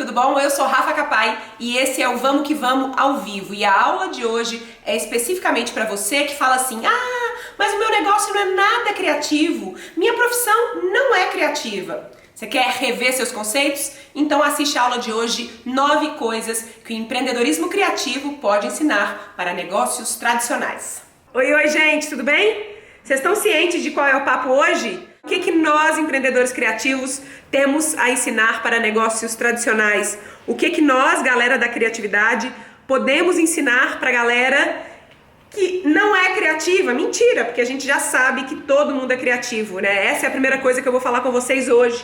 tudo bom? Eu sou Rafa Capai e esse é o Vamos que Vamos ao vivo. E a aula de hoje é especificamente para você que fala assim: ah, mas o meu negócio não é nada criativo, minha profissão não é criativa. Você quer rever seus conceitos? Então assiste a aula de hoje, 9 coisas que o empreendedorismo criativo pode ensinar para negócios tradicionais. Oi, gente, tudo bem? Vocês estão cientes de qual é o papo hoje? O que nós, empreendedores criativos, temos a ensinar para negócios tradicionais? O que nós, galera da criatividade, podemos ensinar para a galera que não é criativa? Mentira, porque a gente já sabe que todo mundo é criativo, né? Essa é a primeira coisa que eu vou falar com vocês hoje.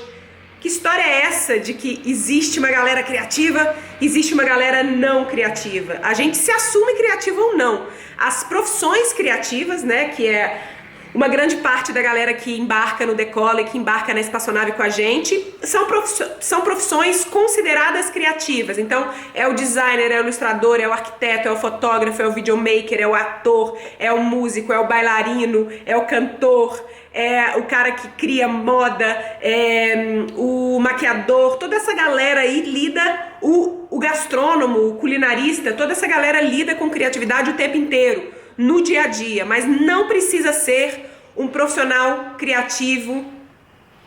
Que história é essa de que existe uma galera criativa, existe uma galera não criativa? A gente se assume criativo ou não. As profissões criativas, né, que é uma grande parte da galera que embarca no Decola e que embarca na espaçonave com a gente, são profissões consideradas criativas. Então, é o designer, é o ilustrador, é o arquiteto, é o fotógrafo, é o videomaker, é o ator, é o músico, é o bailarino, é o cantor, é o cara que cria moda, é o maquiador. Toda essa galera aí lida, o gastrônomo, o culinarista, toda essa galera lida com criatividade o tempo inteiro, no dia a dia, mas não precisa ser um profissional criativo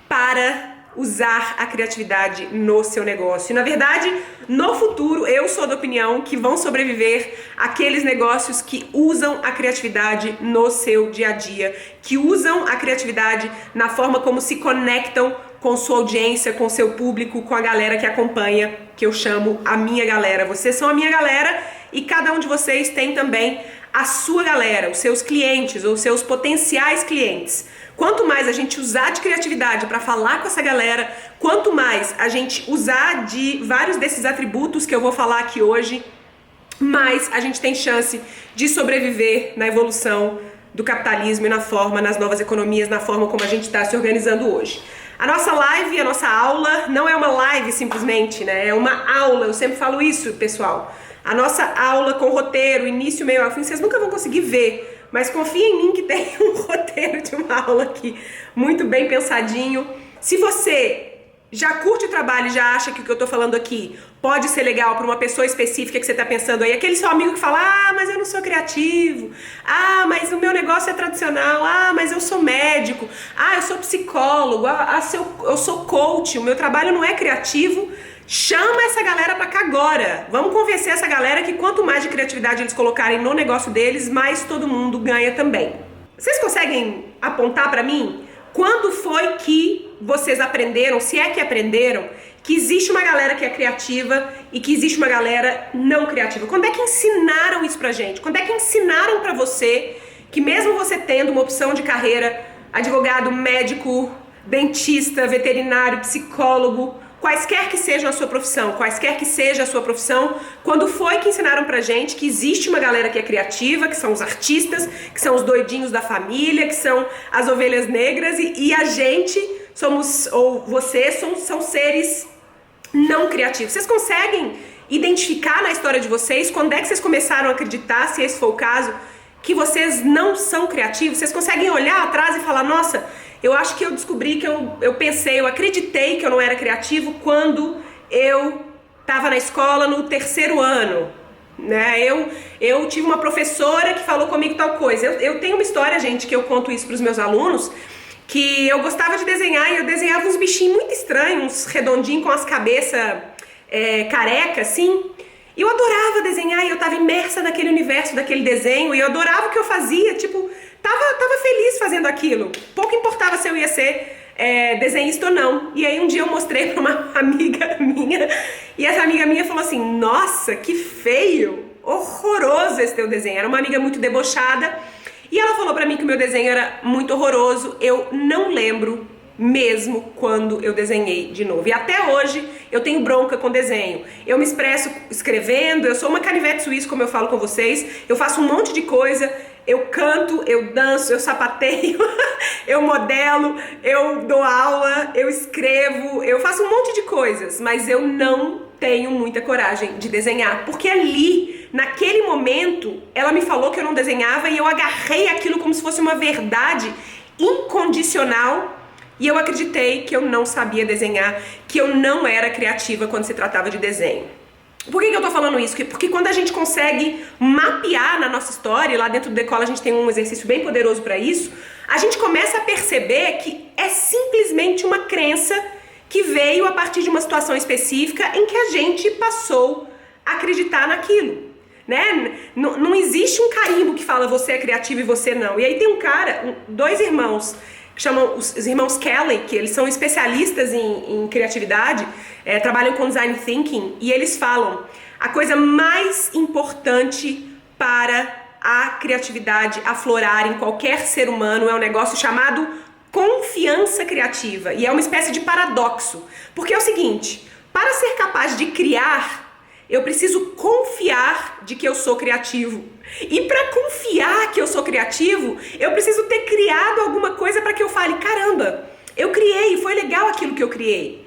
para usar a criatividade no seu negócio. E, na verdade, no futuro, eu sou da opinião que vão sobreviver aqueles negócios que usam a criatividade no seu dia a dia, que usam a criatividade na forma como se conectam com sua audiência, com seu público, com a galera que acompanha, que eu chamo a minha galera. Vocês são a minha galera e cada um de vocês tem também a sua galera, os seus clientes ou os seus potenciais clientes. Quanto mais a gente usar de criatividade para falar com essa galera, quanto mais a gente usar de vários desses atributos que eu vou falar aqui hoje, mais a gente tem chance de sobreviver na evolução do capitalismo e nas novas economias, na forma como a gente está se organizando hoje. A nossa live, a nossa aula, não é uma live simplesmente, né? É uma aula, eu sempre falo isso, pessoal. A nossa aula com roteiro, início, meio ao fim, vocês nunca vão conseguir ver, mas confia em mim que tem um roteiro de uma aula aqui muito bem pensadinho. Se você já curte o trabalho e já acha que o que eu tô falando aqui pode ser legal para uma pessoa específica que você tá pensando aí, aquele seu amigo que fala: ah, mas eu não sou criativo, ah, mas o meu negócio é tradicional, ah, mas eu sou médico, ah, eu sou psicólogo, eu sou coach, o meu trabalho não é criativo. Chama essa galera pra cá agora. Vamos convencer essa galera que quanto mais de criatividade eles colocarem no negócio deles, mais todo mundo ganha também. Vocês conseguem apontar pra mim quando foi que vocês aprenderam, se é que aprenderam, que existe uma galera que é criativa e que existe uma galera não criativa? Quando é que ensinaram isso pra gente? Quando é que ensinaram pra você que mesmo você tendo uma opção de carreira, advogado, médico, dentista, veterinário, psicólogo, quaisquer que seja a sua profissão, quando foi que ensinaram pra gente que existe uma galera que é criativa, que são os artistas, que são os doidinhos da família, que são as ovelhas negras e a gente somos, ou vocês são seres não criativos? Vocês conseguem identificar na história de vocês quando é que vocês começaram a acreditar, se esse for o caso, que vocês não são criativos? Vocês conseguem olhar atrás e falar: nossa, eu acho que eu descobri que eu acreditei que eu não era criativo quando eu estava na escola no 3º ano, né? Eu tive uma professora que falou comigo tal coisa. Eu tenho uma história, gente, que eu conto isso para os meus alunos, que eu gostava de desenhar e eu desenhava uns bichinhos muito estranhos, uns redondinhos com as cabeças carecas, assim. E eu adorava desenhar e eu tava imersa naquele universo daquele desenho e eu adorava o que eu fazia, tipo, tava feliz fazendo aquilo. Pouco importava se eu ia ser desenhista ou não. E aí um dia eu mostrei pra uma amiga minha e essa amiga minha falou assim: nossa, que feio, horroroso esse teu desenho. Era uma amiga muito debochada e ela falou pra mim que o meu desenho era muito horroroso. Eu não lembro mesmo quando eu desenhei de novo. E até hoje eu tenho bronca com desenho. Eu me expresso escrevendo, eu sou uma canivete suíça, como eu falo com vocês. Eu faço um monte de coisa, eu canto, eu danço, eu sapateio, eu modelo, eu dou aula, eu escrevo, eu faço um monte de coisas, mas eu não tenho muita coragem de desenhar, porque ali, naquele momento, ela me falou que eu não desenhava e eu agarrei aquilo como se fosse uma verdade incondicional E eu acreditei que eu não sabia desenhar, que eu não era criativa quando se tratava de desenho. Por que eu tô falando isso? Porque quando a gente consegue mapear na nossa história, e lá dentro do Decola a gente tem um exercício bem poderoso para isso, a gente começa a perceber que é simplesmente uma crença que veio a partir de uma situação específica em que a gente passou a acreditar naquilo, né? Não existe um carimbo que fala você é criativo e você não. E aí tem um cara, dois irmãos, que chamam os irmãos Kelly, que eles são especialistas em criatividade, trabalham com design thinking, e eles falam: a coisa mais importante para a criatividade aflorar em qualquer ser humano é um negócio chamado confiança criativa. E é uma espécie de paradoxo, porque é o seguinte: para ser capaz de criar, eu preciso confiar de que eu sou criativo. E para confiar que eu sou criativo, eu preciso ter criado alguma coisa para que eu fale: caramba, eu criei, foi legal aquilo que eu criei.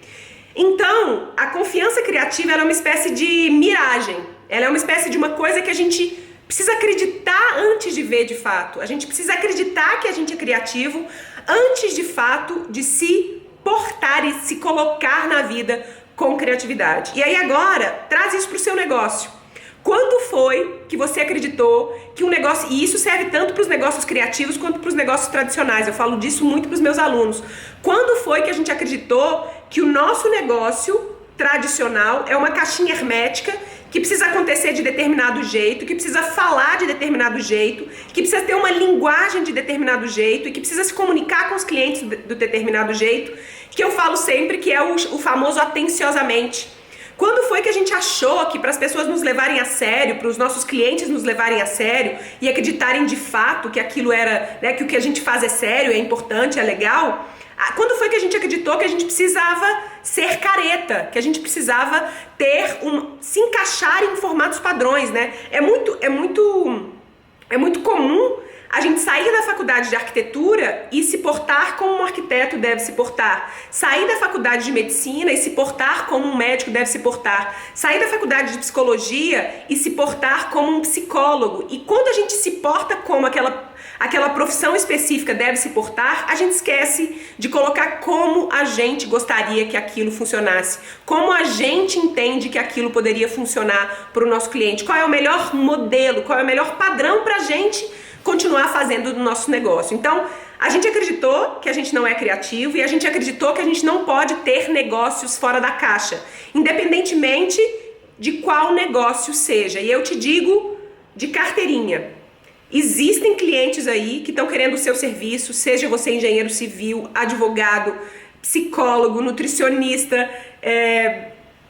Então, a confiança criativa ela é uma espécie de miragem. Ela é uma espécie de uma coisa que a gente precisa acreditar antes de ver de fato. A gente precisa acreditar que a gente é criativo antes de fato de se portar e se colocar na vida com criatividade. E aí agora, traz isso para o seu negócio. Quando foi que você acreditou que um negócio, e isso serve tanto para os negócios criativos quanto para os negócios tradicionais, eu falo disso muito para os meus alunos. Quando foi que a gente acreditou que o nosso negócio tradicional é uma caixinha hermética que precisa acontecer de determinado jeito, que precisa falar de determinado jeito, que precisa ter uma linguagem de determinado jeito e que precisa se comunicar com os clientes do determinado jeito, que eu falo sempre que é o famoso atenciosamente. Quando foi que a gente achou que para as pessoas nos levarem a sério, para os nossos clientes nos levarem a sério e acreditarem de fato que aquilo era, né, que o que a gente faz é sério, é importante, é legal? Quando foi que a gente acreditou que a gente precisava ser careta, que a gente precisava se encaixar em formatos padrões, né? É muito comum a gente sair da faculdade de arquitetura e se portar como um arquiteto deve se portar. Sair da faculdade de medicina e se portar como um médico deve se portar. Sair da faculdade de psicologia e se portar como um psicólogo. E quando a gente se porta como aquela profissão específica deve se portar, a gente esquece de colocar como a gente gostaria que aquilo funcionasse. Como a gente entende que aquilo poderia funcionar para o nosso cliente. Qual é o melhor modelo, qual é o melhor padrão para a gente continuar fazendo do nosso negócio. Então, a gente acreditou que a gente não é criativo e a gente acreditou que a gente não pode ter negócios fora da caixa, independentemente de qual negócio seja. E eu te digo de carteirinha, existem clientes aí que estão querendo o seu serviço, seja você engenheiro civil, advogado, psicólogo, nutricionista,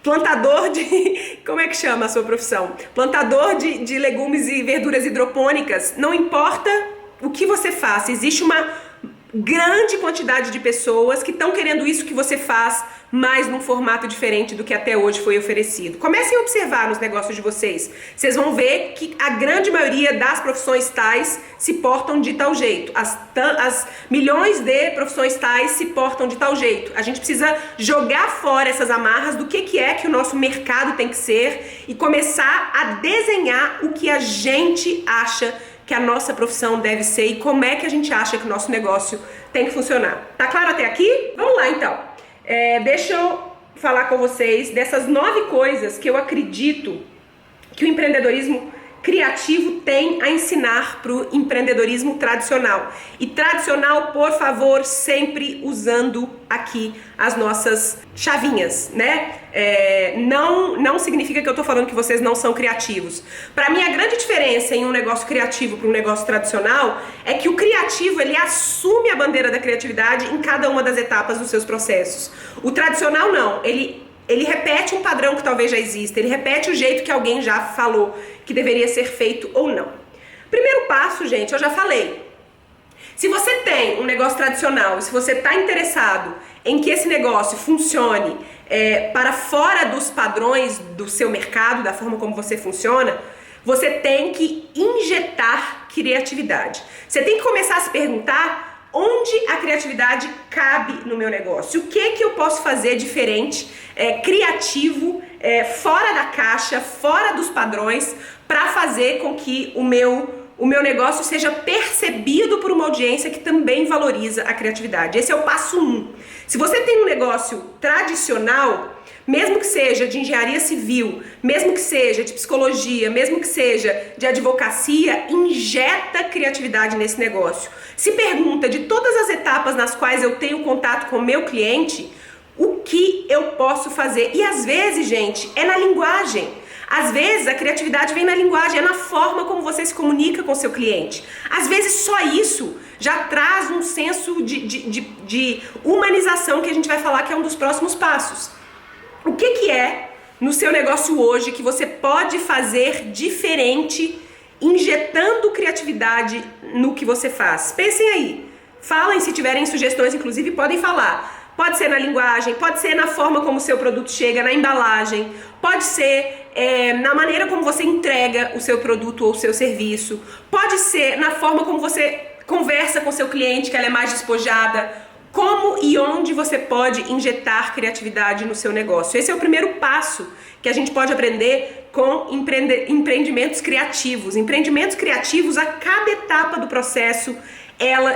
plantador de... Como é que chama a sua profissão? Plantador de legumes e verduras hidropônicas. Não importa o que você faça, existe uma grande quantidade de pessoas que estão querendo isso que você faz, mas num formato diferente do que até hoje foi oferecido. Comecem a observar nos negócios de vocês. Vocês vão ver que a grande maioria das profissões tais se portam de tal jeito. As milhões de profissões tais se portam de tal jeito. A gente precisa jogar fora essas amarras do que é que o nosso mercado tem que ser e começar a desenhar o que a gente acha que a nossa profissão deve ser e como é que a gente acha que o nosso negócio tem que funcionar. Tá claro até aqui? Vamos lá então. Deixa eu falar com vocês dessas 9 coisas que eu acredito que o empreendedorismo criativo tem a ensinar para o empreendedorismo tradicional. E tradicional, por favor, sempre usando aqui as nossas chavinhas, né? Não significa que eu tô falando que vocês não são criativos. Para mim, a grande diferença em um negócio criativo para um negócio tradicional é que o criativo, ele assume a bandeira da criatividade em cada uma das etapas dos seus processos. O tradicional não, ele repete um padrão que talvez já exista, ele repete o jeito que alguém já falou que deveria ser feito ou não. Primeiro passo, gente, eu já falei. Se você tem um negócio tradicional, se você está interessado em que esse negócio funcione para fora dos padrões do seu mercado, da forma como você funciona, você tem que injetar criatividade. Você tem que começar a se perguntar onde a criatividade cabe no meu negócio. O que eu posso fazer diferente, criativo, fora da caixa, fora dos padrões, para fazer com que o meu o meu negócio seja percebido por uma audiência que também valoriza a criatividade. Esse é o passo 1. Se você tem um negócio tradicional, mesmo que seja de engenharia civil, mesmo que seja de psicologia, mesmo que seja de advocacia, injeta criatividade nesse negócio. Se pergunta de todas as etapas nas quais eu tenho contato com o meu cliente, o que eu posso fazer? E às vezes, gente, é na linguagem. Às vezes a criatividade vem na linguagem, é na forma como você se comunica com o seu cliente. Às vezes só isso já traz um senso de humanização que a gente vai falar que é um dos próximos passos. O que é no seu negócio hoje que você pode fazer diferente, injetando criatividade no que você faz? Pensem aí, falem, se tiverem sugestões, inclusive podem falar. Pode ser na linguagem, pode ser na forma como o seu produto chega, na embalagem, pode ser na maneira como você entrega o seu produto ou o seu serviço, pode ser na forma como você conversa com o seu cliente, que ela é mais despojada. Como e onde você pode injetar criatividade no seu negócio? Esse é o primeiro passo que a gente pode aprender com empreendimentos criativos. Empreendimentos criativos, a cada etapa do processo,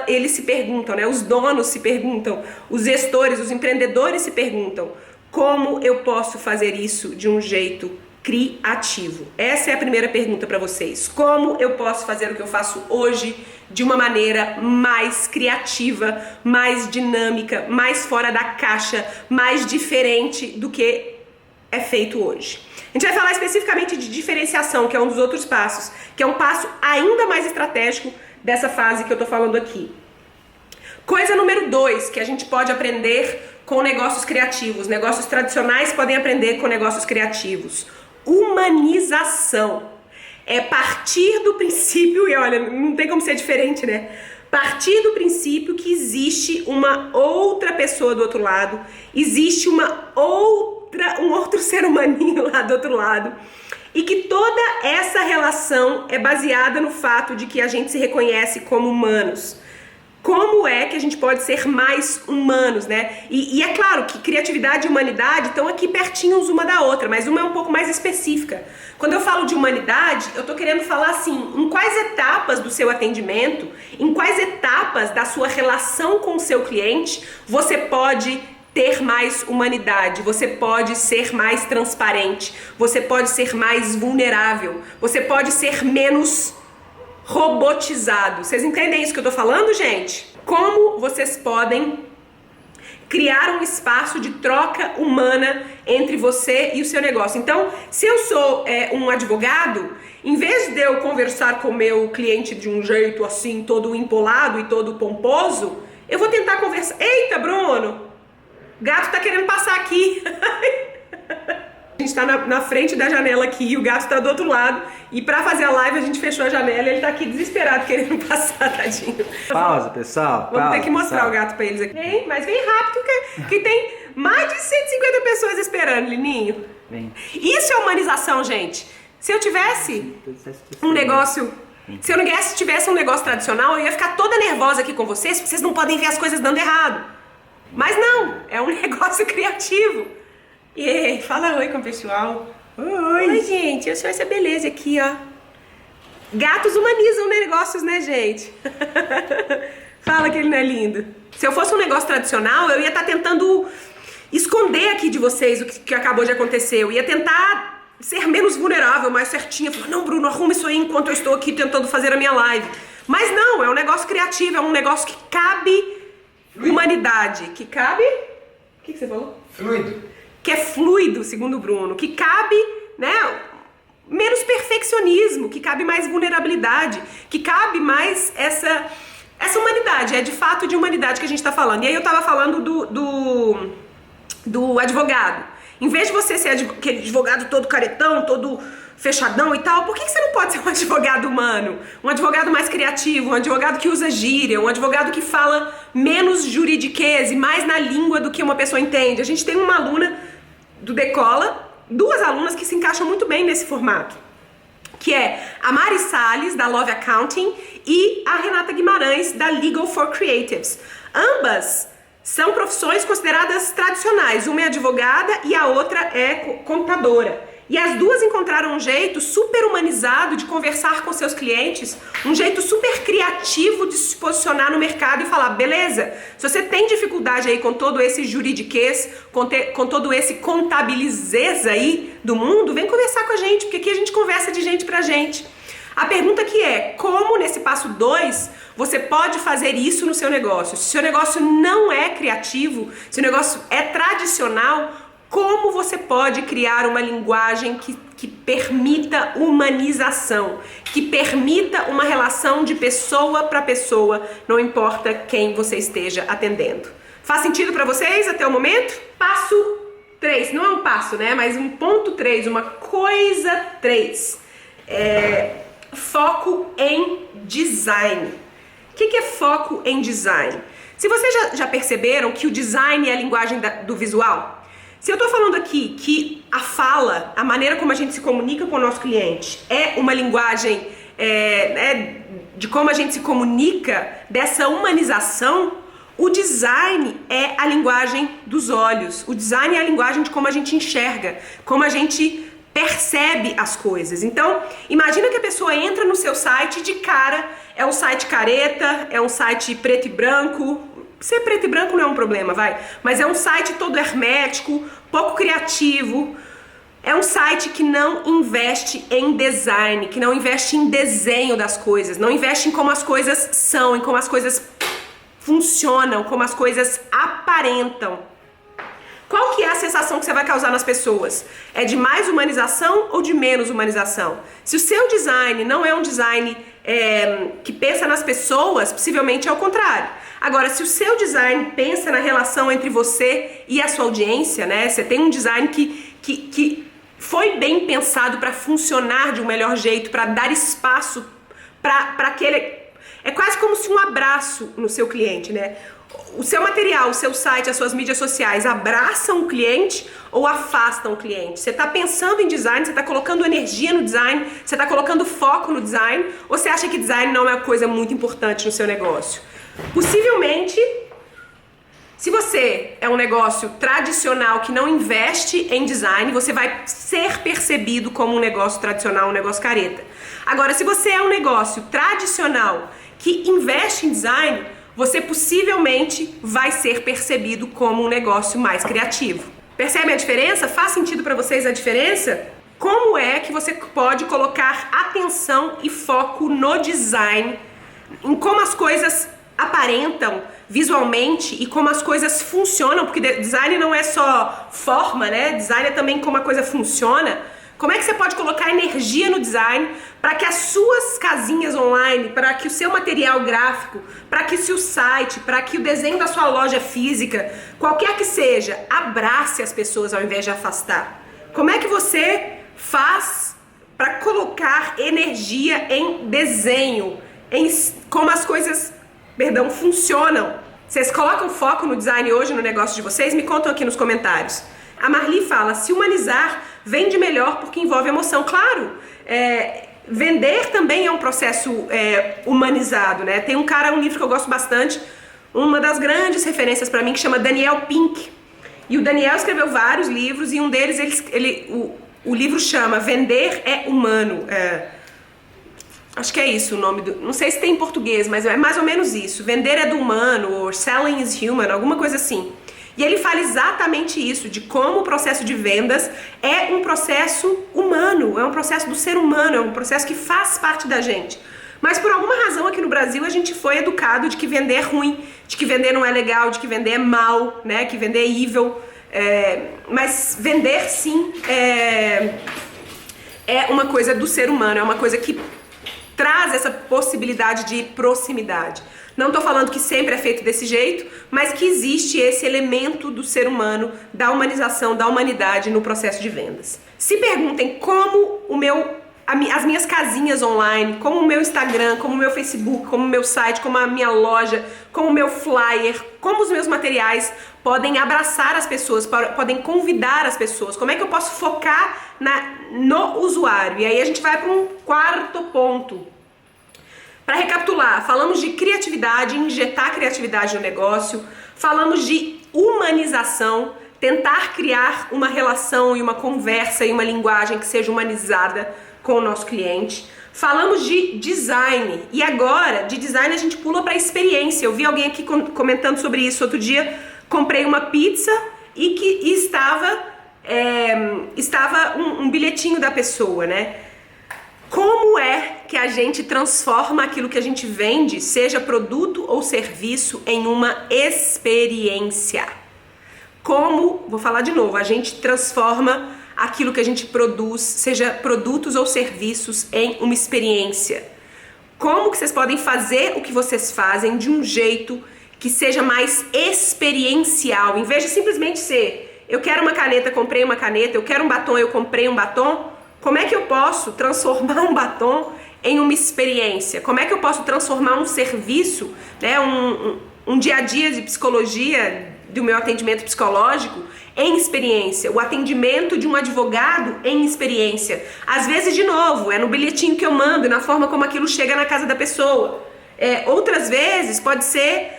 eles se perguntam, né? Os donos se perguntam, os gestores, os empreendedores se perguntam: como eu posso fazer isso de um jeito criativo? Essa é a primeira pergunta para vocês. Como eu posso fazer o que eu faço hoje de uma maneira mais criativa, mais dinâmica, mais fora da caixa, mais diferente do que é feito hoje? A gente vai falar especificamente de diferenciação, que é um dos outros passos, que é um passo ainda mais estratégico dessa fase que eu tô falando aqui. Coisa número 2 que a gente pode aprender com negócios criativos. Negócios tradicionais podem aprender com negócios criativos. Humanização. É partir do princípio, e olha, não tem como ser diferente, né? Partir do princípio que existe uma outra pessoa do outro lado, existe um outro ser humaninho lá do outro lado, e que toda essa relação é baseada no fato de que a gente se reconhece como humanos. Como é que a gente pode ser mais humanos, né? E é claro que criatividade e humanidade estão aqui pertinhos uma da outra, mas uma é um pouco mais específica. Quando eu falo de humanidade, eu tô querendo falar assim, em quais etapas do seu atendimento, em quais etapas da sua relação com o seu cliente, você pode ter mais humanidade, você pode ser mais transparente, você pode ser mais vulnerável, você pode ser menos robotizado. Vocês entendem isso que eu tô falando, gente? Como vocês podem criar um espaço de troca humana entre você e o seu negócio? Então, se eu sou um advogado, em vez de eu conversar com o meu cliente de um jeito assim, todo empolado e todo pomposo, eu vou tentar conversar. Eita, Bruno! Gato tá querendo passar aqui. A gente tá na frente da janela aqui e o gato tá do outro lado. E pra fazer a live a gente fechou a janela e ele tá aqui desesperado querendo passar, tadinho. Pausa, pessoal. Vamos ter que mostrar o gato pra eles aqui. Vem, mas vem rápido que tem mais de 150 pessoas esperando, Lininho. Vem. Isso é humanização, gente. Se eu tivesse um negócio... Se eu não tivesse um negócio tradicional, eu ia ficar toda nervosa aqui com vocês, porque vocês não podem ver as coisas dando errado. Mas não, é um negócio criativo. E aí, fala oi com o pessoal. Oi, gente, eu sou essa beleza aqui, ó. Gatos humanizam negócios, né, gente? Fala que ele não é lindo. Se eu fosse um negócio tradicional, eu ia estar tentando esconder aqui de vocês o que acabou de acontecer. Eu ia tentar ser menos vulnerável, mais certinha. Falar, não, Bruno, arruma isso aí enquanto eu estou aqui tentando fazer a minha live. Mas não, é um negócio criativo, é um negócio que cabe humanidade. Que cabe... O que você falou? Fluido. Que é fluido, segundo o Bruno, que cabe, né, menos perfeccionismo, que cabe mais vulnerabilidade, que cabe mais essa humanidade, é de fato de humanidade que a gente tá falando. E aí eu tava falando do advogado. Em vez de você ser aquele advogado todo caretão, todo fechadão e tal, por que você não pode ser um advogado humano? Um advogado mais criativo, um advogado que usa gíria, um advogado que fala menos juridiquês e mais na língua do que uma pessoa entende. A gente tem uma aluna do Decola, 2 alunas que se encaixam muito bem nesse formato, que é a Mari Salles, da Love Accounting, e a Renata Guimarães, da Legal for Creatives. Ambas são profissões consideradas tradicionais, uma é advogada e a outra é contadora. E as duas encontraram um jeito super humanizado de conversar com seus clientes, um jeito super criativo de se posicionar no mercado e falar, beleza, se você tem dificuldade aí com todo esse juridiquês, com todo esse contabilizeza aí do mundo, vem conversar com a gente, porque aqui a gente conversa de gente pra gente. A pergunta que é, como nesse passo 2 você pode fazer isso no seu negócio? Se o seu negócio não é criativo, se o negócio é tradicional, como você pode criar uma linguagem que permita humanização, que permita uma relação de pessoa para pessoa, não importa quem você esteja atendendo. Faz sentido para vocês até o momento? Passo 3, não é um passo, né? Mas um ponto 3, uma coisa 3. Foco em design. O que é foco em design? Se vocês já perceberam que o design é a linguagem do visual, se eu estou falando aqui que a fala, a maneira como a gente se comunica com o nosso cliente é uma linguagem de como a gente se comunica, dessa humanização, o design é a linguagem dos olhos. O design é a linguagem de como a gente enxerga, como a gente percebe as coisas. Então, imagina que a pessoa entra no seu site e de cara é um site careta, é um site preto e branco. Ser preto e branco não é um problema, vai. Mas é um site todo hermético, pouco criativo. É um site que não investe em design, que não investe em desenho das coisas, não investe em como as coisas são, em como as coisas funcionam, como as coisas aparentam. Qual que é a sensação que você vai causar nas pessoas? É de mais humanização ou de menos humanização? Se o seu design não é um design que pensa nas pessoas, possivelmente é o contrário. Agora, se o seu design pensa na relação entre você e a sua audiência, né? Você tem um design que foi bem pensado para funcionar de um melhor jeito, para dar espaço para aquele... É quase como se um abraço no seu cliente, né? O seu material, o seu site, as suas mídias sociais abraçam o cliente ou afastam o cliente? Você está pensando em design, você está colocando energia no design, você está colocando foco no design, ou você acha que design não é uma coisa muito importante no seu negócio? Possivelmente, se você é um negócio tradicional que não investe em design, você vai ser percebido como um negócio tradicional, um negócio careta. Agora, se você é um negócio tradicional que investe em design, você possivelmente vai ser percebido como um negócio mais criativo. Percebe a diferença? Faz sentido para vocês a diferença? Como é que você pode colocar atenção e foco no design, em como as coisas aparentam visualmente e como as coisas funcionam, porque design não é só forma, né? Design é também como a coisa funciona. Como é que você pode colocar energia no design para que as suas casinhas online, para que o seu material gráfico, para que o seu site, para que o desenho da sua loja física, qualquer que seja, abrace as pessoas ao invés de afastar? Como é que você faz para colocar energia em desenho, em como as coisas, funcionam? Vocês colocam foco no design hoje no negócio de vocês? Me contam aqui nos comentários. A Marli fala, se humanizar vende melhor porque envolve emoção. Claro, vender também é um processo humanizado, né? Tem um livro que eu gosto bastante, uma das grandes referências para mim, que chama Daniel Pink. E o Daniel escreveu vários livros e um deles, o livro chama Vender é Humano. Acho que é isso o nome não sei se tem em português, mas é mais ou menos isso. Vender é do humano, ou selling is human, alguma coisa assim. E ele fala exatamente isso, de como o processo de vendas é um processo humano, é um processo do ser humano, é um processo que faz parte da gente. Mas por alguma razão aqui no Brasil a gente foi educado de que vender é ruim, de que vender não é legal, de que vender é mal, né? Que vender é evil. Mas vender sim é uma coisa do ser humano, é uma coisa que traz essa possibilidade de proximidade. Não estou falando que sempre é feito desse jeito, mas que existe esse elemento do ser humano, da humanização, da humanidade no processo de vendas. Se perguntem como as minhas casinhas online, como o meu Instagram, como o meu Facebook, como o meu site, como a minha loja, como o meu flyer, como os meus materiais podem abraçar as pessoas, podem convidar as pessoas, como é que eu posso focar no usuário? E aí a gente vai para um quarto ponto. Para recapitular, falamos de criatividade, injetar criatividade no negócio, falamos de humanização, tentar criar uma relação e uma conversa e uma linguagem que seja humanizada com o nosso cliente. Falamos de design e agora de design a gente pula para experiência. Eu vi alguém aqui comentando sobre isso outro dia. Comprei uma pizza e que estava um bilhetinho da pessoa, né? Como é que a gente transforma aquilo que a gente vende, seja produto ou serviço, em uma experiência? Como, vou falar de novo, a gente transforma aquilo que a gente produz, seja produtos ou serviços, em uma experiência? Como que vocês podem fazer o que vocês fazem de um jeito que seja mais experiencial, em vez de simplesmente ser, eu quero uma caneta, comprei uma caneta, eu quero um batom, eu comprei um batom? Como é que eu posso transformar um batom em uma experiência? Como é que eu posso transformar um serviço, né, um dia a dia de psicologia, do meu atendimento psicológico, em experiência? O atendimento de um advogado em experiência. Às vezes, de novo, é no bilhetinho que eu mando, na forma como aquilo chega na casa da pessoa. Outras vezes pode ser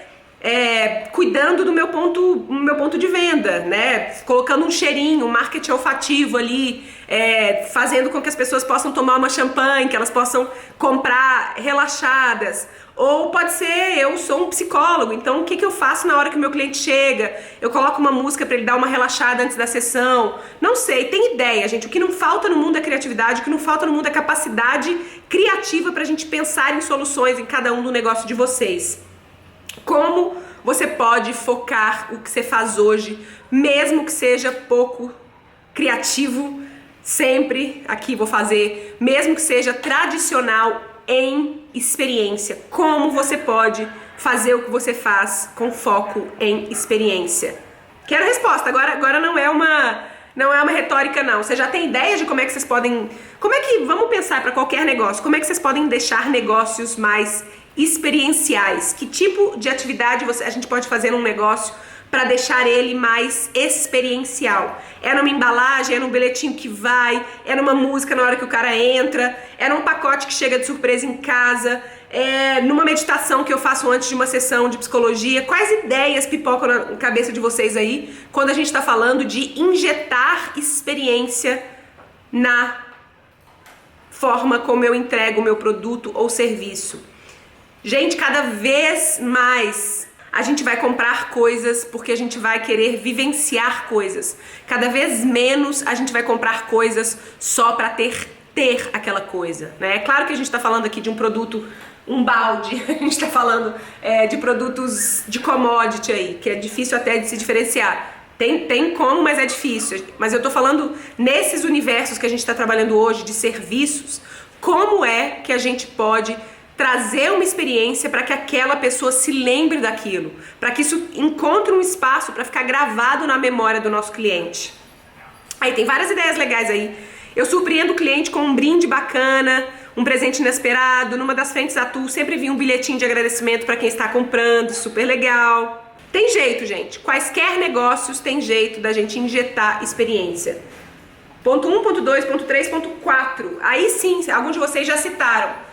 cuidando do meu ponto de venda, né? Colocando um cheirinho, um marketing olfativo ali, fazendo com que as pessoas possam tomar uma champanhe, que elas possam comprar relaxadas. Ou pode ser, eu sou um psicólogo, então o que eu faço na hora que o meu cliente chega? Eu coloco uma música para ele dar uma relaxada antes da sessão. Não sei, tem ideia, gente. O que não falta no mundo é criatividade, o que não falta no mundo é capacidade criativa para a gente pensar em soluções em cada um do negócio de vocês. Como você pode focar o que você faz hoje, mesmo que seja pouco criativo, sempre aqui vou fazer, mesmo que seja tradicional, em experiência. Como você pode fazer o que você faz com foco em experiência? Quero a resposta. Agora não é uma retórica, não. Você já tem ideia de como é que vocês podem... Vamos pensar para qualquer negócio, como é que vocês podem deixar negócios mais experienciais? Que tipo de atividade a gente pode fazer num negócio para deixar ele mais experiencial? É numa embalagem, é num bilhetinho que vai, é numa música na hora que o cara entra, é num pacote que chega de surpresa em casa, é numa meditação que eu faço antes de uma sessão de psicologia? Quais ideias pipocam na cabeça de vocês aí quando a gente está falando de injetar experiência na forma como eu entrego o meu produto ou serviço? Gente, cada vez mais a gente vai comprar coisas porque a gente vai querer vivenciar coisas. Cada vez menos a gente vai comprar coisas só para ter aquela coisa, né? É claro que a gente está falando aqui de um produto, um balde, a gente está falando de produtos de commodity aí, que é difícil até de se diferenciar. Tem como, mas é difícil. Mas eu tô falando nesses universos que a gente está trabalhando hoje, de serviços, como é que a gente pode trazer uma experiência para que aquela pessoa se lembre daquilo, para que isso encontre um espaço para ficar gravado na memória do nosso cliente. Aí tem várias ideias legais aí. Eu surpreendo o cliente com um brinde bacana, um presente inesperado. Numa das frentes da tour sempre vi um bilhetinho de agradecimento para quem está comprando, super legal. Tem jeito, gente. Quaisquer negócios tem jeito da gente injetar experiência. Ponto 1, ponto 2, ponto 3, ponto 4. Aí sim, alguns de vocês já citaram.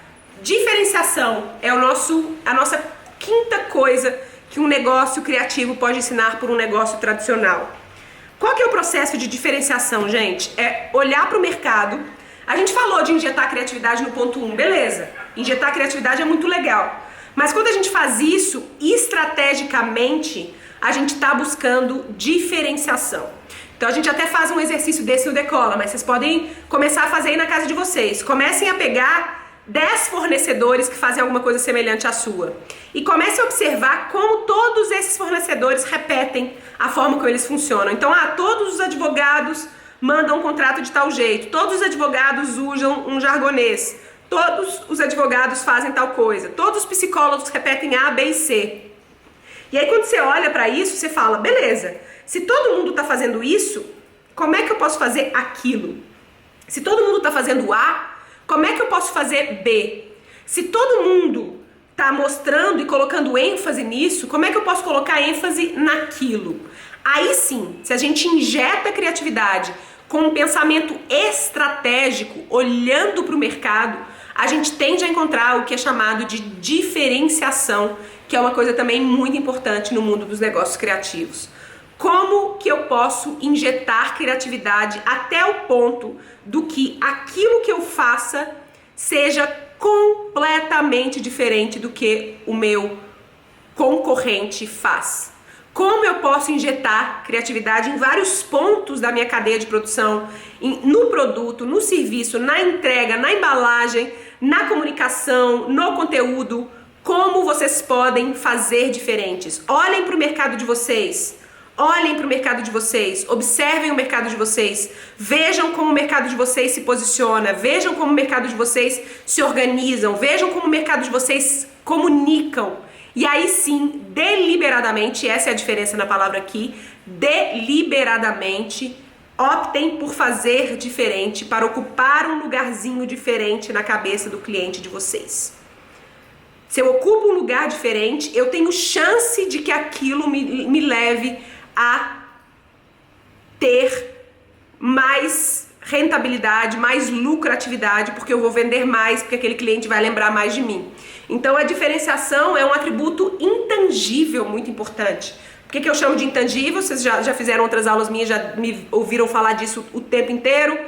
Diferenciação é a nossa quinta coisa que um negócio criativo pode ensinar por um negócio tradicional. Qual que é o processo de diferenciação, gente? É olhar para o mercado. A gente falou de injetar criatividade no ponto 1, beleza. Injetar criatividade é muito legal. Mas quando a gente faz isso estrategicamente, a gente está buscando diferenciação. Então a gente até faz um exercício desse no Decola, mas vocês podem começar a fazer aí na casa de vocês. Comecem a pegar 10 fornecedores que fazem alguma coisa semelhante à sua. E comece a observar como todos esses fornecedores repetem a forma como eles funcionam. Então, todos os advogados mandam um contrato de tal jeito, todos os advogados usam um jargonês, todos os advogados fazem tal coisa, todos os psicólogos repetem A, B e C. E aí quando você olha para isso, você fala, beleza, se todo mundo está fazendo isso, como é que eu posso fazer aquilo? Se todo mundo está fazendo A, como é que eu posso fazer B? Se todo mundo está mostrando e colocando ênfase nisso, como é que eu posso colocar ênfase naquilo? Aí sim, se a gente injeta a criatividade com um pensamento estratégico, olhando para o mercado, a gente tende a encontrar o que é chamado de diferenciação, que é uma coisa também muito importante no mundo dos negócios criativos. Como que eu posso injetar criatividade até o ponto do que aquilo que eu faça seja completamente diferente do que o meu concorrente faz? Como eu posso injetar criatividade em vários pontos da minha cadeia de produção, no produto, no serviço, na entrega, na embalagem, na comunicação, no conteúdo? Como vocês podem fazer diferentes? Olhem para o mercado de vocês. Olhem para o mercado de vocês, observem o mercado de vocês, vejam como o mercado de vocês se posiciona, vejam como o mercado de vocês se organizam, vejam como o mercado de vocês comunicam. E aí sim, deliberadamente, essa é a diferença na palavra aqui, deliberadamente, optem por fazer diferente, para ocupar um lugarzinho diferente na cabeça do cliente de vocês. Se eu ocupo um lugar diferente, eu tenho chance de que aquilo me leve a ter mais rentabilidade, mais lucratividade, porque eu vou vender mais, porque aquele cliente vai lembrar mais de mim. Então a diferenciação é um atributo intangível muito importante. Por que eu chamo de intangível? Vocês já fizeram outras aulas minhas, já me ouviram falar disso o tempo inteiro.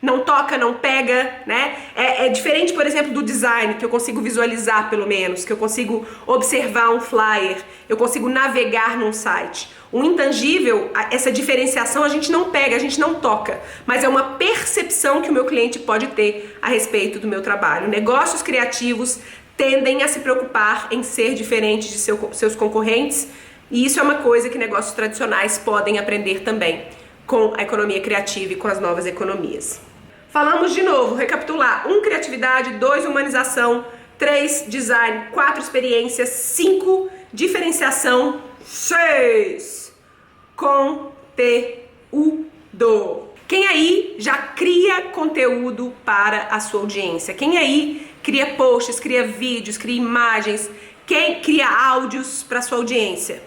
Não toca, não pega, né? É diferente, por exemplo, do design, que eu consigo visualizar pelo menos, que eu consigo observar um flyer, eu consigo navegar num site. O intangível, essa diferenciação a gente não pega, a gente não toca, mas é uma percepção que o meu cliente pode ter a respeito do meu trabalho. Negócios criativos tendem a se preocupar em ser diferentes de seus concorrentes, e isso é uma coisa que negócios tradicionais podem aprender também com a economia criativa e com as novas economias. Falamos de novo, recapitular: 1, criatividade; 2, humanização; 3, design; 4, experiência; 5, diferenciação; 6, conteúdo. Quem aí já cria conteúdo para a sua audiência? Quem aí cria posts, cria vídeos, cria imagens? Quem cria áudios para a sua audiência?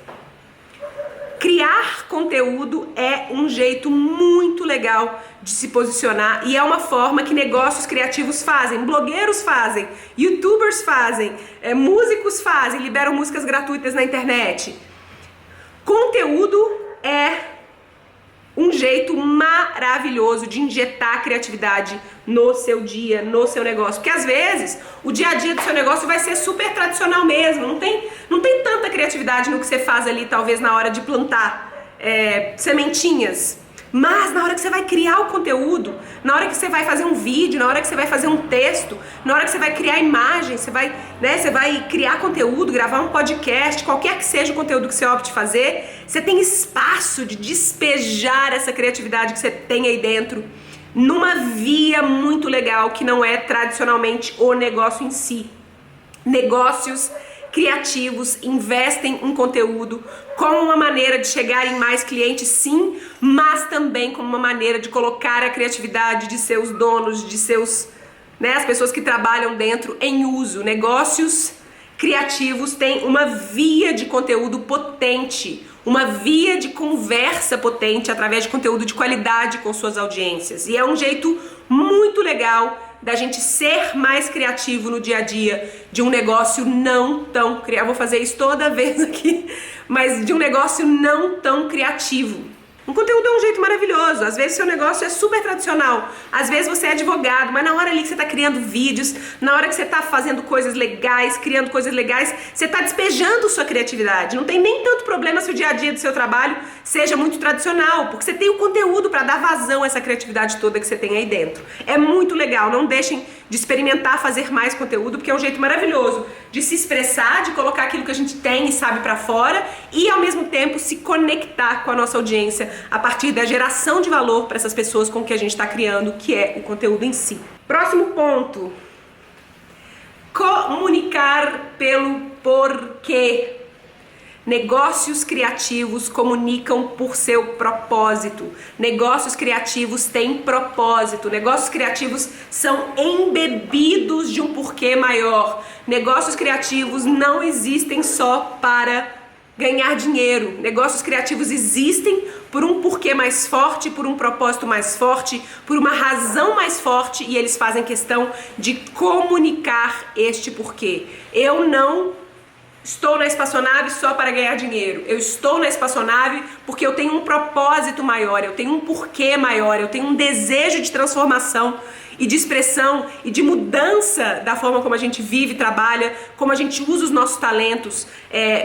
Criar conteúdo é um jeito muito legal de se posicionar e é uma forma que negócios criativos fazem, blogueiros fazem, youtubers fazem, músicos fazem, liberam músicas gratuitas na internet. Conteúdo é um jeito maravilhoso de injetar criatividade no seu dia, no seu negócio. Porque às vezes o dia a dia do seu negócio vai ser super tradicional mesmo. Não tem tanta criatividade no que você faz ali, talvez na hora de plantar sementinhas. Mas na hora que você vai criar o conteúdo, na hora que você vai fazer um vídeo, na hora que você vai fazer um texto, na hora que você vai criar imagem, você vai criar conteúdo, gravar um podcast, qualquer que seja o conteúdo que você opte fazer, você tem espaço de despejar essa criatividade que você tem aí dentro numa via muito legal que não é tradicionalmente o negócio em si. Negócios criativos investem em conteúdo como uma maneira de chegar em mais clientes, sim, mas também como uma maneira de colocar a criatividade de seus donos, de seus, as pessoas que trabalham dentro em uso. Negócios criativos têm uma via de conteúdo potente, uma via de conversa potente através de conteúdo de qualidade com suas audiências. E é um jeito muito legal da gente ser mais criativo no dia a dia de um negócio não tão criativo. Vou fazer isso toda vez aqui, mas de um negócio não tão criativo. Um conteúdo é um jeito maravilhoso. Às vezes seu negócio é super tradicional, às vezes você é advogado, mas na hora ali que você está criando vídeos, na hora que você está fazendo coisas legais, criando coisas legais, você está despejando sua criatividade. Não tem nem tanto problema se o dia a dia do seu trabalho seja muito tradicional, porque você tem o conteúdo para dar vazão a essa criatividade toda que você tem aí dentro. É muito legal. Não deixem de experimentar fazer mais conteúdo, porque é um jeito maravilhoso de se expressar, de colocar aquilo que a gente tem e sabe para fora e ao mesmo tempo se conectar com a nossa audiência a partir da geração de valor para essas pessoas com que a gente está criando, que é o conteúdo em si. Próximo ponto: comunicar pelo porquê. Negócios criativos comunicam por seu propósito. Negócios criativos têm propósito. Negócios criativos são embebidos de um porquê maior. Negócios criativos não existem só para ganhar dinheiro. Negócios criativos existem por um porquê mais forte, por um propósito mais forte, por uma razão mais forte, e eles fazem questão de comunicar este porquê. Eu não estou na espaçonave só para ganhar dinheiro. Eu estou na espaçonave porque eu tenho um propósito maior, eu tenho um porquê maior, eu tenho um desejo de transformação e de expressão e de mudança da forma como a gente vive, trabalha, como a gente usa os nossos talentos.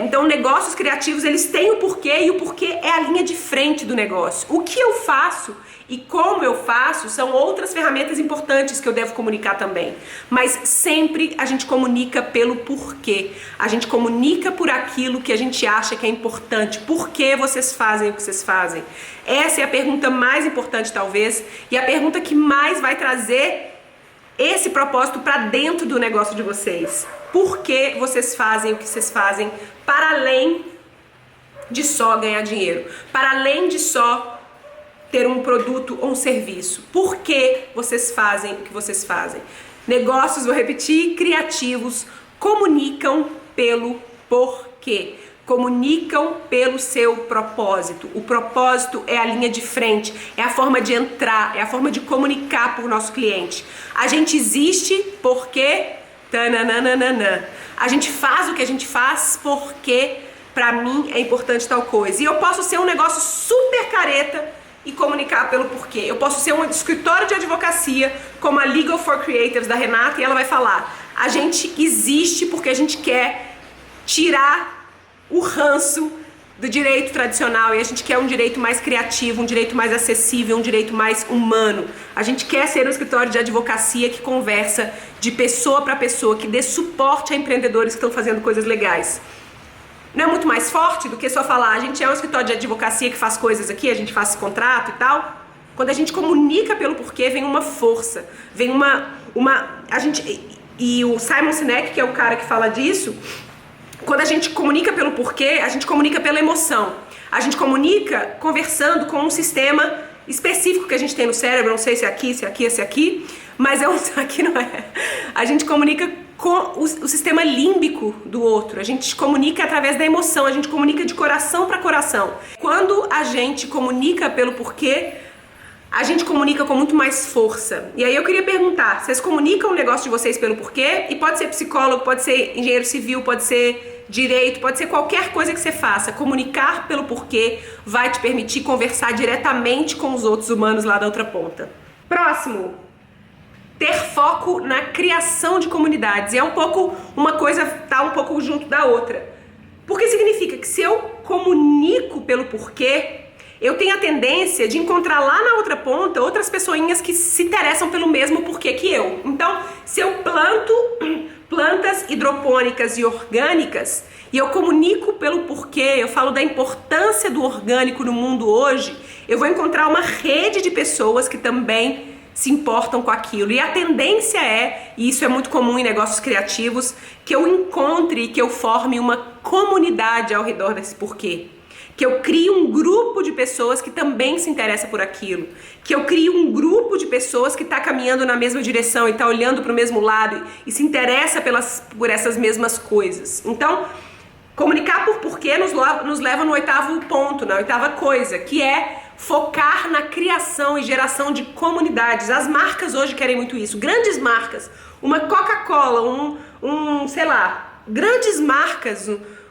Então, negócios criativos, eles têm o porquê, e o porquê é a linha de frente do negócio. O que eu faço e como eu faço são outras ferramentas importantes que eu devo comunicar também. Mas sempre a gente comunica pelo porquê. A gente comunica por aquilo que a gente acha que é importante. Por que vocês fazem o que vocês fazem? Essa é a pergunta mais importante, talvez, e a pergunta que mais vai trazer esse propósito para dentro do negócio de vocês. Por que vocês fazem o que vocês fazem, para além de só ganhar dinheiro, para além de só ter um produto ou um serviço? Por que vocês fazem o que vocês fazem? Negócios, vou repetir, criativos, comunicam pelo porquê. Comunicam pelo seu propósito. O propósito é a linha de frente, é a forma de entrar, é a forma de comunicar para o nosso cliente. A gente existe porque... tananana. A gente faz o que a gente faz porque para mim é importante tal coisa. E eu posso ser um negócio super careta e comunicar pelo porquê. Eu posso ser um escritório de advocacia, como a Legal for Creatives da Renata, e ela vai falar: a gente existe porque a gente quer tirar o ranço do direito tradicional e a gente quer um direito mais criativo, um direito mais acessível, um direito mais humano. A gente quer ser um escritório de advocacia que conversa de pessoa para pessoa, que dê suporte a empreendedores que estão fazendo coisas legais. Não é muito mais forte do que só falar: a gente é um escritório de advocacia que faz coisas aqui, a gente faz contrato e tal? Quando a gente comunica pelo porquê, vem uma força, vem a gente, e o Simon Sinek, que é o cara que fala disso, quando a gente comunica pelo porquê, a gente comunica pela emoção. A gente comunica conversando com um sistema específico que a gente tem no cérebro, não sei se é aqui, se é aqui, se é aqui, mas aqui não é. A gente comunica com o sistema límbico do outro. A gente comunica através da emoção, a gente comunica de coração para coração. Quando a gente comunica pelo porquê, a gente comunica com muito mais força. E aí eu queria perguntar: vocês comunicam o negócio de vocês pelo porquê? E pode ser psicólogo, pode ser engenheiro civil, pode ser direito, pode ser qualquer coisa que você faça. Comunicar pelo porquê vai te permitir conversar diretamente com os outros humanos lá da outra ponta. Próximo: ter foco na criação de comunidades. E é um pouco, uma coisa tá um pouco junto da outra. Porque significa que se eu comunico pelo porquê, eu tenho a tendência de encontrar lá na outra ponta outras pessoinhas que se interessam pelo mesmo porquê que eu. Então, se eu planto plantas hidropônicas e orgânicas e eu comunico pelo porquê, eu falo da importância do orgânico no mundo hoje, eu vou encontrar uma rede de pessoas que também se importam com aquilo. E a tendência é, e isso é muito comum em negócios criativos, que eu encontre e que eu forme uma comunidade ao redor desse porquê. Que eu crie um grupo de pessoas que também se interessa por aquilo. Que eu crie um grupo de pessoas que está caminhando na mesma direção e está olhando para o mesmo lado e se interessa por essas mesmas coisas. Então, comunicar por porquê nos leva no oitavo ponto, na oitava coisa, que é focar na criação e geração de comunidades. As marcas hoje querem muito isso. Grandes marcas, uma Coca-Cola, sei lá, grandes marcas,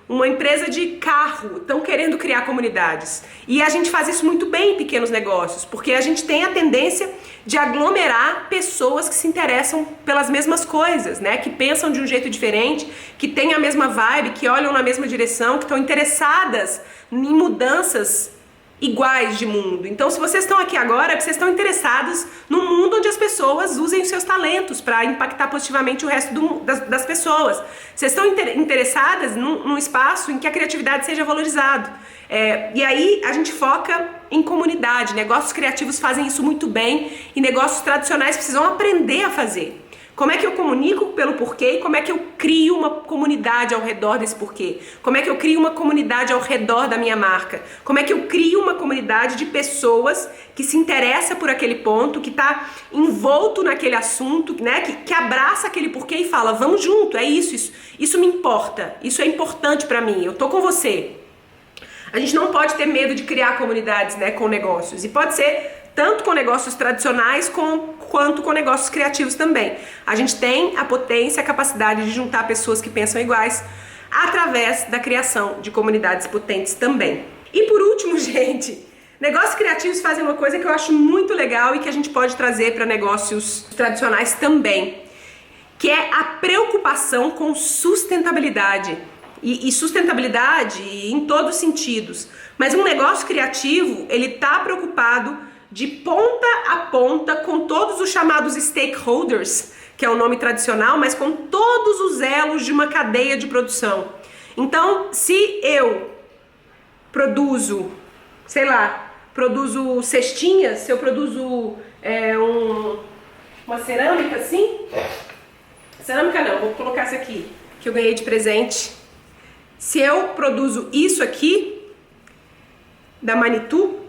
uma empresa de carro, estão querendo criar comunidades. E a gente faz isso muito bem em pequenos negócios, porque a gente tem a tendência de aglomerar pessoas que se interessam pelas mesmas coisas, né? Que pensam de um jeito diferente, que têm a mesma vibe, que olham na mesma direção, que estão interessadas em mudanças iguais de mundo. Então, se vocês estão aqui agora, é porque vocês estão interessados num mundo onde as pessoas usem os seus talentos para impactar positivamente o resto das pessoas. Vocês estão interessadas num espaço em que a criatividade seja valorizada. E aí a gente foca em comunidade. Negócios criativos fazem isso muito bem e negócios tradicionais precisam aprender a fazer. Como é que eu comunico pelo porquê e como é que eu crio uma comunidade ao redor desse porquê? Como é que eu crio uma comunidade ao redor da minha marca? Como é que eu crio uma comunidade de pessoas que se interessa por aquele ponto, que está envolto naquele assunto, né? Que abraça aquele porquê e fala: vamos junto, é isso me importa, isso é importante para mim, eu tô com você. A gente não pode ter medo de criar comunidades, né, com negócios, e pode ser tanto com negócios tradicionais quanto com negócios criativos também. A gente tem a potência, a capacidade de juntar pessoas que pensam iguais. através da criação de comunidades potentes também. E por último, gente, negócios criativos fazem uma coisa que eu acho muito legal e que a gente pode trazer para negócios tradicionais também, que é a preocupação com sustentabilidade. E sustentabilidade em todos os sentidos. Mas um negócio criativo, ele está preocupado de ponta a ponta com todos os chamados stakeholders, que é o nome tradicional, mas com todos os elos de uma cadeia de produção. Então, se eu produzo, sei lá, produzo cestinhas, se eu produzo uma cerâmica assim, cerâmica não, vou colocar essa aqui, que eu ganhei de presente. Se eu produzo isso aqui, da Manitou,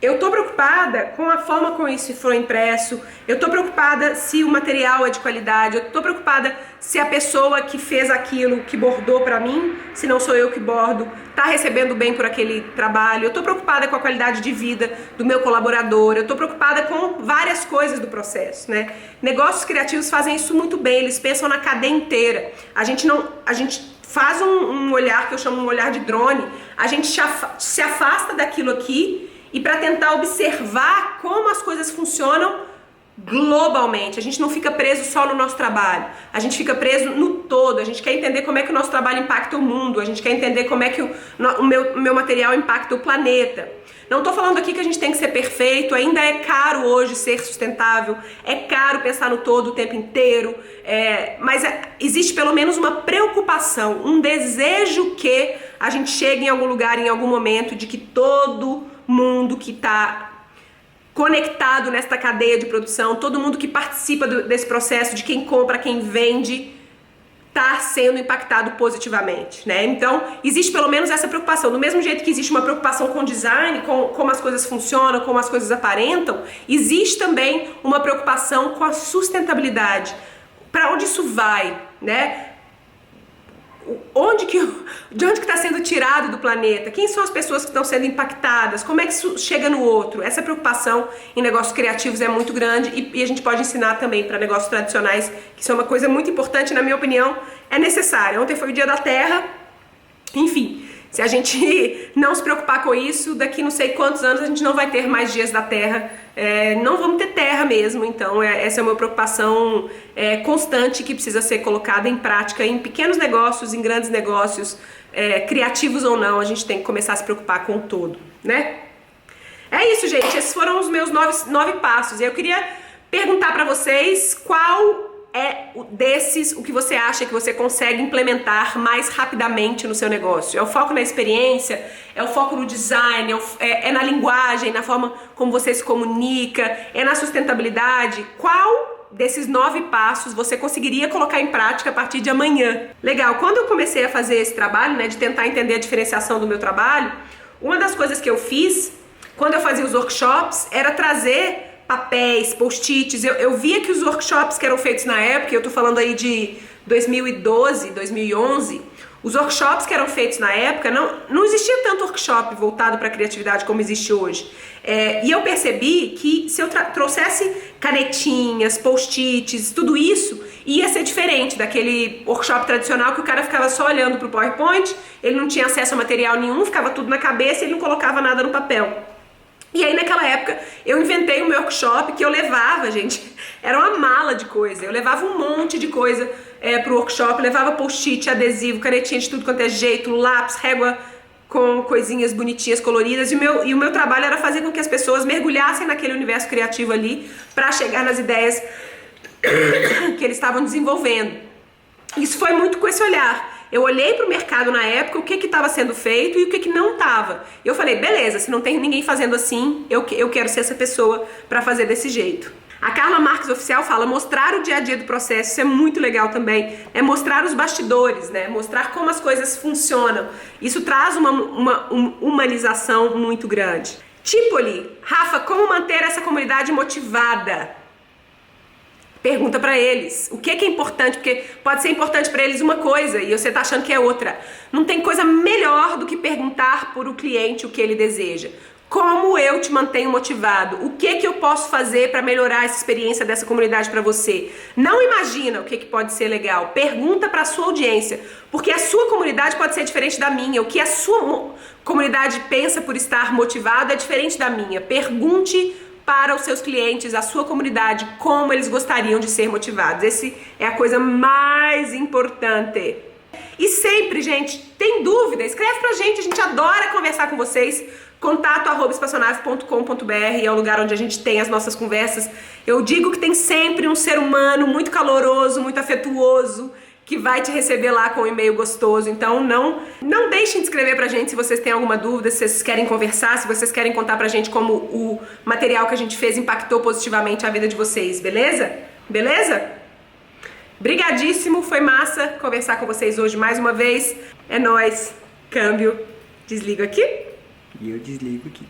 eu estou preocupada com a forma como isso foi impresso, eu estou preocupada se o material é de qualidade, eu estou preocupada se a pessoa que fez aquilo, que bordou para mim, se não sou eu que bordo, está recebendo bem por aquele trabalho, eu estou preocupada com a qualidade de vida do meu colaborador, eu estou preocupada com várias coisas do processo, né? Negócios criativos fazem isso muito bem, eles pensam na cadeia inteira. A gente faz um olhar que eu chamo um olhar de drone, a gente se afasta daquilo aqui e para tentar observar como as coisas funcionam globalmente. A gente não fica preso só no nosso trabalho, a gente fica preso no todo, a gente quer entender como é que o nosso trabalho impacta o mundo, a gente quer entender como é que o meu material impacta o planeta. Não estou falando aqui que a gente tem que ser perfeito, ainda é caro hoje ser sustentável, é caro pensar no todo o tempo inteiro, mas existe pelo menos uma preocupação, um desejo que a gente chegue em algum lugar, em algum momento, de que todo mundo que está conectado nesta cadeia de produção, todo mundo que participa desse processo, de quem compra, quem vende, está sendo impactado positivamente, né? Então, existe pelo menos essa preocupação. Do mesmo jeito que existe uma preocupação com o design, com como as coisas funcionam, como as coisas aparentam, existe também uma preocupação com a sustentabilidade. Para onde isso vai, né? De onde que está sendo tirado do planeta? Quem são as pessoas que estão sendo impactadas? Como é que isso chega no outro? Essa preocupação em negócios criativos é muito grande e a gente pode ensinar também para negócios tradicionais, que isso é uma coisa muito importante, na minha opinião, é necessária. Ontem foi o Dia da Terra, enfim, se a gente não se preocupar com isso, daqui não sei quantos anos a gente não vai ter mais dias da Terra, não vamos ter terra mesmo. Então essa é uma preocupação constante que precisa ser colocada em prática em pequenos negócios, em grandes negócios, criativos ou não, a gente tem que começar a se preocupar com o todo, né? É isso, gente, esses foram os meus 9 passos. Eu queria perguntar para vocês qual desses o que você acha que você consegue implementar mais rapidamente no seu negócio. É o foco na experiência, é o foco no design, é na linguagem, na forma como você se comunica, é na sustentabilidade. Qual desses 9 passos você conseguiria colocar em prática a partir de amanhã? Legal, quando eu comecei a fazer esse trabalho, né, de tentar entender a diferenciação do meu trabalho, uma das coisas que eu fiz quando eu fazia os workshops era trazer papéis, post-its. Eu via que os workshops que eram feitos na época, eu tô falando aí de 2012, 2011, os workshops que eram feitos na época, não existia tanto workshop voltado para a criatividade como existe hoje. E eu percebi que se eu trouxesse canetinhas, post-its, tudo isso, ia ser diferente daquele workshop tradicional que o cara ficava só olhando pro PowerPoint, ele não tinha acesso a material nenhum, ficava tudo na cabeça e ele não colocava nada no papel. E aí naquela época eu inventei um workshop que eu levava, gente, era uma mala de coisa, eu levava um monte de coisa pro workshop, levava post-it, adesivo, canetinha de tudo quanto é jeito, lápis, régua com coisinhas bonitinhas, coloridas, e o meu trabalho era fazer com que as pessoas mergulhassem naquele universo criativo ali para chegar nas ideias que eles estavam desenvolvendo. Isso foi muito com esse olhar. Eu olhei para o mercado na época, o que estava sendo feito e o que não estava. Eu falei, beleza, se não tem ninguém fazendo assim, eu quero ser essa pessoa para fazer desse jeito. A Carla Marques Oficial fala, mostrar o dia a dia do processo, isso é muito legal também. É mostrar os bastidores, né? Mostrar como as coisas funcionam. Isso traz uma humanização muito grande. Tipoli, Rafa, como manter essa comunidade motivada? Pergunta pra eles, o que é importante, porque pode ser importante pra eles uma coisa e você tá achando que é outra. Não tem coisa melhor do que perguntar por o cliente o que ele deseja. Como eu te mantenho motivado? O que eu posso fazer para melhorar essa experiência dessa comunidade para você? Não imagina o que pode ser legal. Pergunta para a sua audiência, porque a sua comunidade pode ser diferente da minha. O que a sua comunidade pensa por estar motivado é diferente da minha. Pergunte para os seus clientes, a sua comunidade, como eles gostariam de ser motivados. Essa é a coisa mais importante. E sempre, gente, tem dúvida? Escreve pra gente, a gente adora conversar com vocês. contato@espaçonave.com.br é o lugar onde a gente tem as nossas conversas. Eu digo que tem sempre um ser humano muito caloroso, muito afetuoso, que vai te receber lá com um e-mail gostoso. Então não deixem de escrever pra gente se vocês têm alguma dúvida, se vocês querem conversar, se vocês querem contar pra gente como o material que a gente fez impactou positivamente a vida de vocês, beleza? Beleza? Brigadíssimo, foi massa conversar com vocês hoje mais uma vez. É nóis. Câmbio. Desligo aqui. E eu desligo aqui.